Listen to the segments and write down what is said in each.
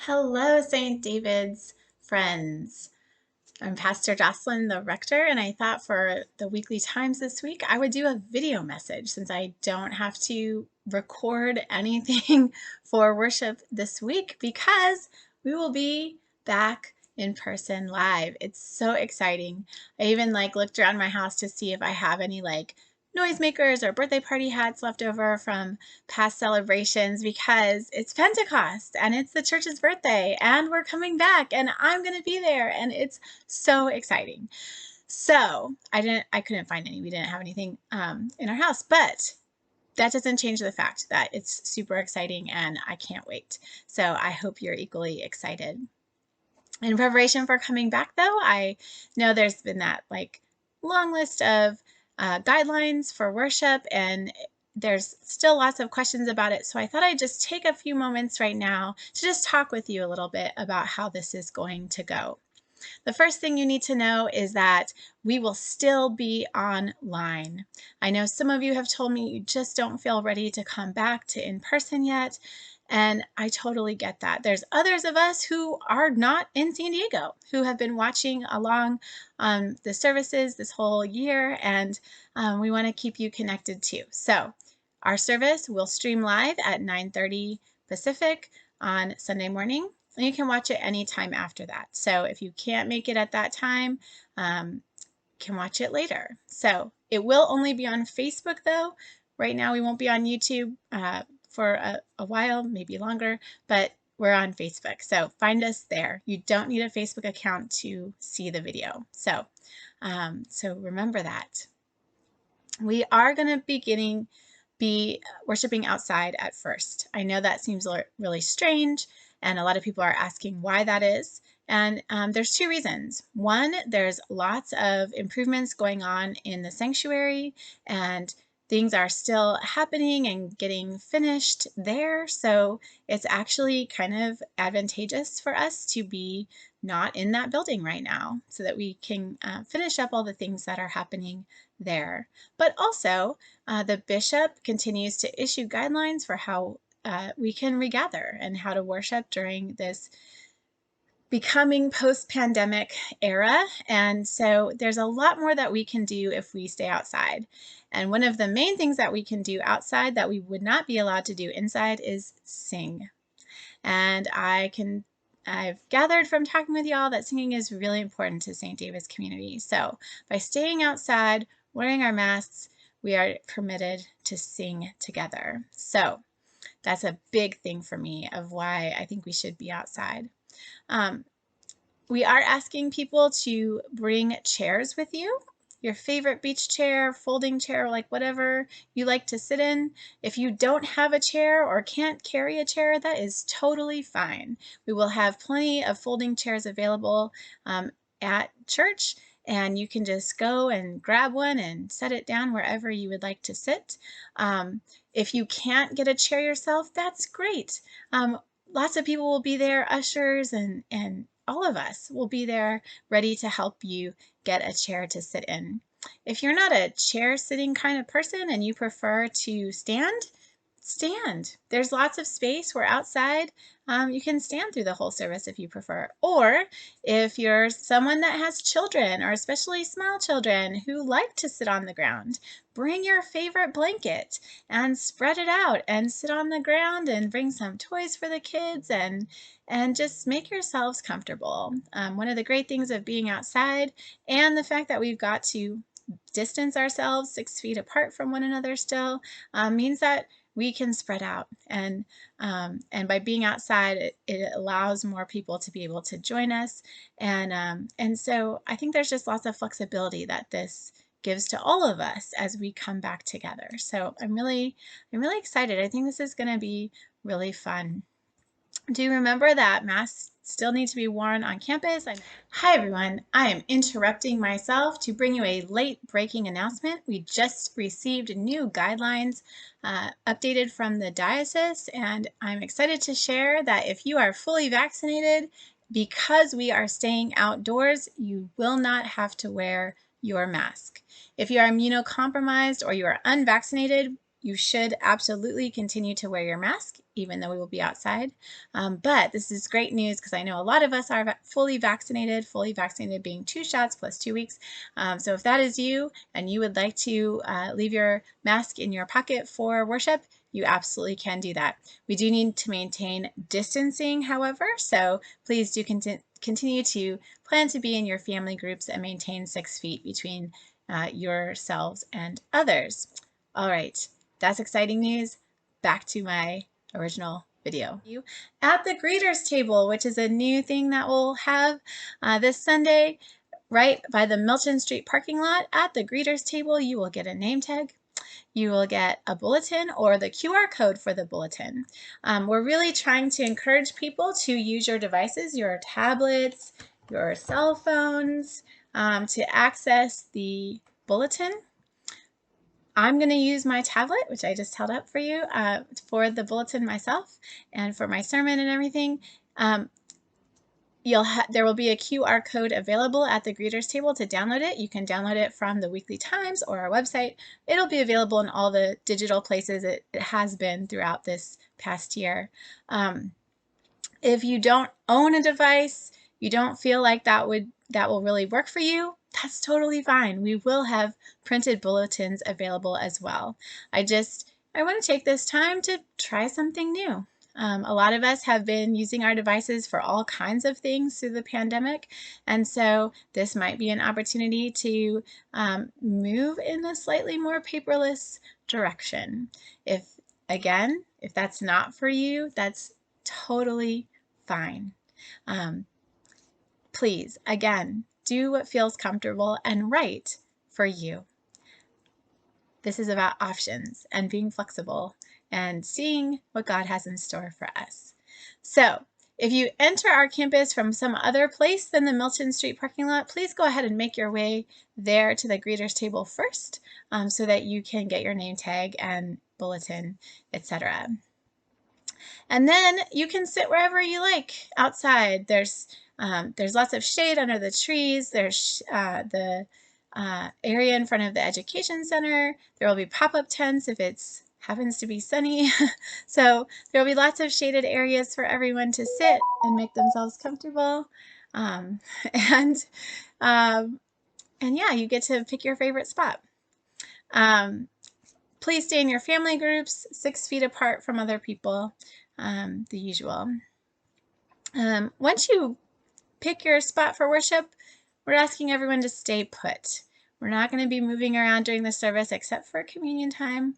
Hello, St. David's friends. I'm Pastor Jocelyn, the rector, and I thought for the weekly times this week, I would do a video message since I don't have to record anything for worship this week because we will be back in person live. It's so exciting. I even looked around my house to see if I have any noisemakers or birthday party hats left over from past celebrations because it's Pentecost and it's the church's birthday and we're coming back and I'm going to be there and it's so exciting. So I couldn't find any. We didn't have anything in our house, but that doesn't change the fact that it's super exciting and I can't wait. So I hope you're equally excited. In preparation for coming back though, I know there's been that long list of guidelines for worship and there's still lots of questions about it. So I thought I'd just take a few moments right now to just talk with you a little bit about how this is going to go. The first thing you need to know is that we will still be online. I know some of you have told me you just don't feel ready to come back to in person yet, and I totally get that. There's others of us who are not in San Diego, who have been watching along the services this whole year, and we want to keep you connected too. So our service will stream live at 9:30 Pacific on Sunday morning. And you can watch it anytime after that. So if you can't make it at that time, you can watch it later. So it will only be on Facebook though. Right now we won't be on YouTube for a while, maybe longer, but we're on Facebook. So find us there. You don't need a Facebook account to see the video. So remember that. We are going to be worshiping outside at first. I know that seems really strange, and a lot of people are asking why that is. And there's two reasons. One, there's lots of improvements going on in the sanctuary, and things are still happening and getting finished there. So it's actually kind of advantageous for us to be not in that building right now so that we can finish up all the things that are happening there. But also, the bishop continues to issue guidelines for how we can regather and how to worship during this becoming post-pandemic era. And so there's a lot more that we can do if we stay outside. And one of the main things that we can do outside that we would not be allowed to do inside is sing. And I've gathered from talking with y'all that singing is really important to St. David's community. So by staying outside, wearing our masks, we are permitted to sing together. So that's a big thing for me of why I think we should be outside. We are asking people to bring chairs with you, your favorite beach chair, folding chair, whatever you like to sit in. If you don't have a chair or can't carry a chair, that is totally fine. We will have plenty of folding chairs available at church, and you can just go and grab one and set it down wherever you would like to sit. If you can't get a chair yourself, that's great. Lots of people will be there, ushers and all of us will be there ready to help you get a chair to sit in. If you're not a chair sitting kind of person and you prefer to stand, There's lots of space. We're outside. You can stand through the whole service if you prefer. Or if you're someone that has children, or especially small children who like to sit on the ground, bring your favorite blanket and spread it out and sit on the ground and bring some toys for the kids and just make yourselves comfortable. One of the great things of being outside and the fact that we've got to distance ourselves 6 feet apart from one another still means that we can spread out, and by being outside, it allows more people to be able to join us, and so I think there's just lots of flexibility that this gives to all of us as we come back together. So I'm really excited. I think this is going to be really fun. Do you remember that masks still need to be worn on campus? Hi everyone, I am interrupting myself to bring you a late breaking announcement. We just received new guidelines updated from the diocese, and I'm excited to share that if you are fully vaccinated, because we are staying outdoors, you will not have to wear your mask. If you are immunocompromised or you are unvaccinated, you should absolutely continue to wear your mask, even though we will be outside. But this is great news because I know a lot of us are fully vaccinated being 2 shots plus 2 weeks. So if that is you and you would like to leave your mask in your pocket for worship, you absolutely can do that. We do need to maintain distancing, however, so please do continue to plan to be in your family groups and maintain 6 feet between yourselves and others. All right, that's exciting news. Back to my original video. At the greeters table, which is a new thing that we'll have this Sunday, right by the Milton Street parking lot. At the greeters table, you will get a name tag. You will get a bulletin or the QR code for the bulletin. We're really trying to encourage people to use your devices, your tablets, your cell phones, to access the bulletin. I'm going to use my tablet, which I just held up for you, for the bulletin myself and for my sermon and everything. There will be a QR code available at the greeters table to download it. You can download it from the Weekly Times or our website. It'll be available in all the digital places it has been throughout this past year. If you don't own a device, you don't feel like that will really work for you, that's totally fine. We will have printed bulletins available as well. I want to take this time to try something new. A lot of us have been using our devices for all kinds of things through the pandemic, and so this might be an opportunity to move in a slightly more paperless direction. If that's not for you, that's totally fine. Please, again, do what feels comfortable and right for you. This is about options and being flexible and seeing what God has in store for us. So, if you enter our campus from some other place than the Milton Street parking lot, please go ahead and make your way there to the greeters table first, so that you can get your name tag and bulletin, etc. And then you can sit wherever you like outside. There's lots of shade under the trees. There's the area in front of the education center. There will be pop-up tents if it happens to be sunny. So there will be lots of shaded areas for everyone to sit and make themselves comfortable. And yeah, you get to pick your favorite spot. Please stay in your family groups, 6 feet apart from other people, the usual. Once you pick your spot for worship, we're asking everyone to stay put. We're not going to be moving around during the service except for communion time.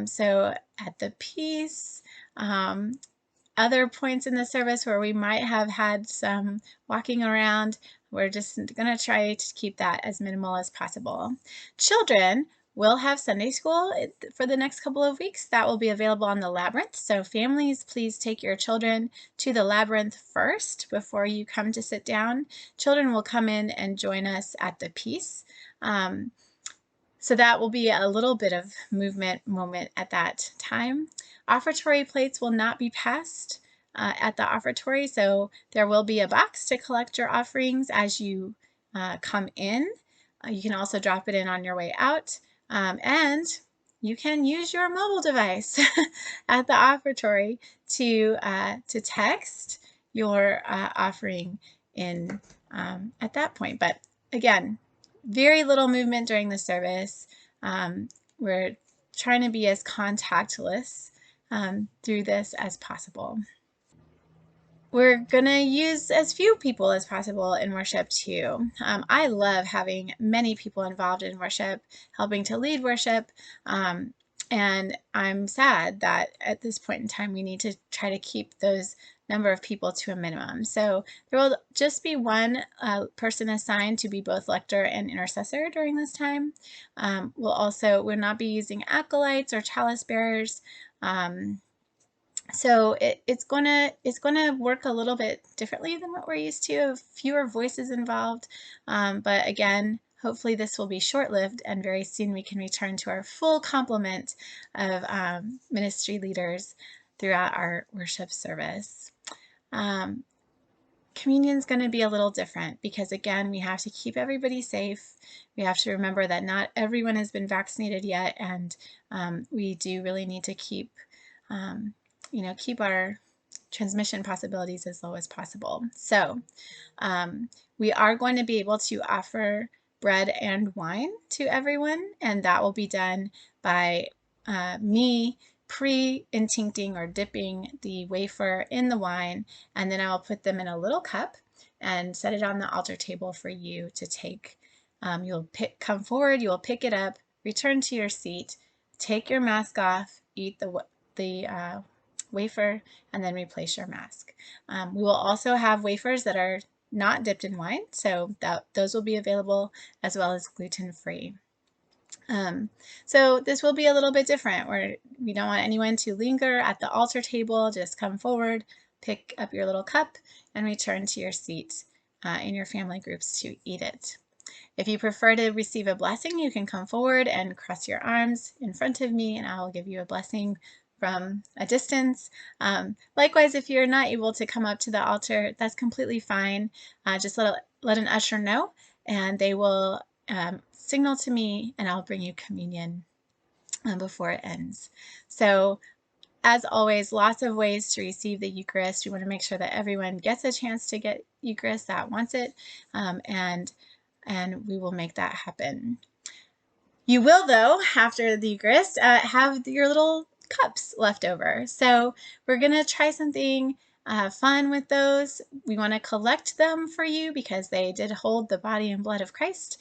So at the peace, other points in the service where we might have had some walking around, we're just going to try to keep that as minimal as possible. Children will have Sunday school for the next couple of weeks. That will be available on the Labyrinth. So families, please take your children to the Labyrinth first before you come to sit down. Children will come in and join us at the peace. So that will be a little bit of movement moment at that time. Offertory plates will not be passed at the offertory, so there will be a box to collect your offerings as you come in. You can also drop it in on your way out, and you can use your mobile device at the offertory to text your offering in at that point. But again, very little movement during the service. We're trying to be as contactless through this as possible. We're going to use as few people as possible in worship too. I love having many people involved in worship, helping to lead worship, and I'm sad that at this point in time we need to try to keep those number of people to a minimum. So there will just be one person assigned to be both lector and intercessor during this time. We'll not be using acolytes or chalice bearers. So it's gonna work a little bit differently than what we're used to, fewer voices involved. But again, hopefully this will be short-lived and very soon we can return to our full complement of ministry leaders throughout our worship service. Communion's going to be a little different because, again, we have to keep everybody safe. We have to remember that not everyone has been vaccinated yet, and we do really need to keep, keep our transmission possibilities as low as possible. So we are going to be able to offer bread and wine to everyone, and that will be done by me pre-intincting or dipping the wafer in the wine, and then I'll put them in a little cup and set it on the altar table for you to take. Come forward, you will pick it up, return to your seat, take your mask off, eat the wafer, and then replace your mask. We will also have wafers that are not dipped in wine, so those will be available, as well as gluten-free. So this will be a little bit different, where we don't want anyone to linger at the altar table. Just come forward, pick up your little cup, and return to your seat in your family groups to eat it. If you prefer to receive a blessing, you can come forward and cross your arms in front of me, and I will give you a blessing from a distance. Likewise, if you're not able to come up to the altar, that's completely fine. Just let an usher know, and they will signal to me, and I'll bring you communion before it ends. So, as always, lots of ways to receive the Eucharist. We want to make sure that everyone gets a chance to get Eucharist that wants it, and we will make that happen. You will, though, after the Eucharist, have your little cups left over. So we're going to try something fun with those. We want to collect them for you because they did hold the body and blood of Christ.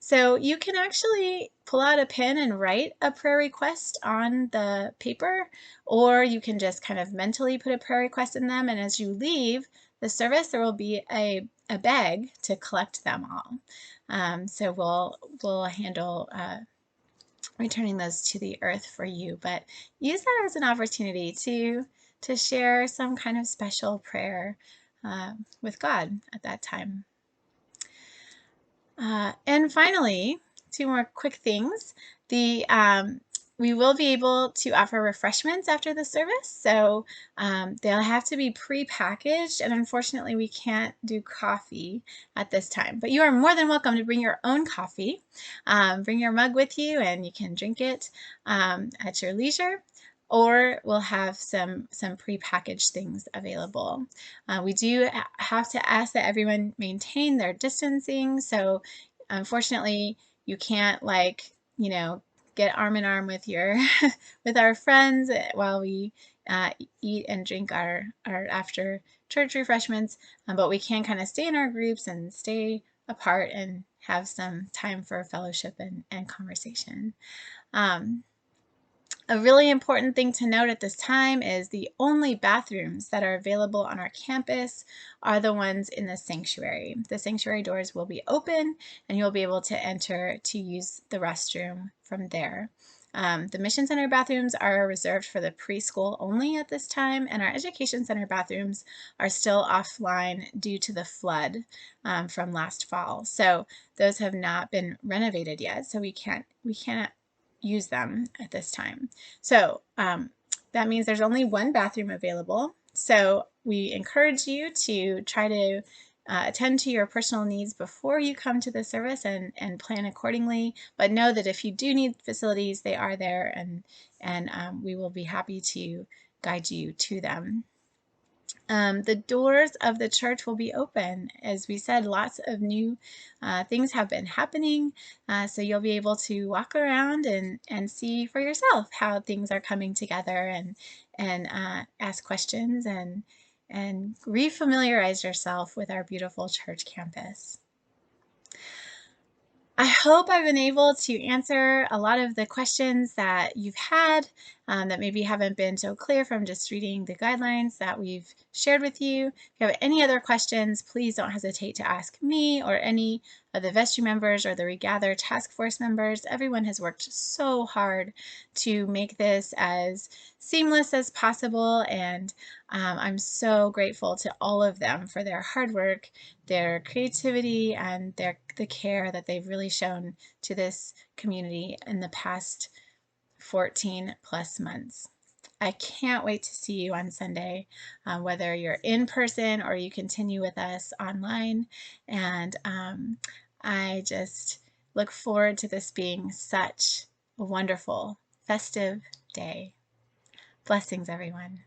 So you can actually pull out a pen and write a prayer request on the paper, or you can just kind of mentally put a prayer request in them. And as you leave the service, there will be a bag to collect them all. So we'll handle returning those to the earth for you, but use that as an opportunity to share some kind of special prayer with God at that time. And finally, two more quick things. We will be able to offer refreshments after the service, so they'll have to be pre-packaged, and unfortunately we can't do coffee at this time, but you are more than welcome to bring your own coffee. Bring your mug with you and you can drink it at your leisure, or we'll have some pre-packaged things available. We do have to ask that everyone maintain their distancing, so unfortunately you can't get arm in arm with with our friends while we eat and drink our after church refreshments, but we can kind of stay in our groups and stay apart and have some time for fellowship and conversation. A really important thing to note at this time is the only bathrooms that are available on our campus are the ones in the sanctuary. The sanctuary doors will be open and you'll be able to enter to use the restroom from there. The Mission Center bathrooms are reserved for the preschool only at this time, and our Education Center bathrooms are still offline due to the flood from last fall. So those have not been renovated yet, so we can't use them at this time. So that means there's only one bathroom available. So we encourage you to try to attend to your personal needs before you come to the service and plan accordingly. But know that if you do need facilities, they are there, and we will be happy to guide you to them. The doors of the church will be open. As we said, lots of new things have been happening, so you'll be able to walk around and see for yourself how things are coming together, and ask questions and refamiliarize yourself with our beautiful church campus. I hope I've been able to answer a lot of the questions that you've had that maybe haven't been so clear from just reading the guidelines that we've shared with you. If you have any other questions, please don't hesitate to ask me or any of the vestry members or the Regather task force members. Everyone has worked so hard to make this as seamless as possible, and I'm so grateful to all of them for their hard work, their creativity, and the care that they've really shown to this community in the past 14 plus months. I can't wait to see you on Sunday, whether you're in person or you continue with us online. And I just look forward to this being such a wonderful, festive day. Blessings, everyone.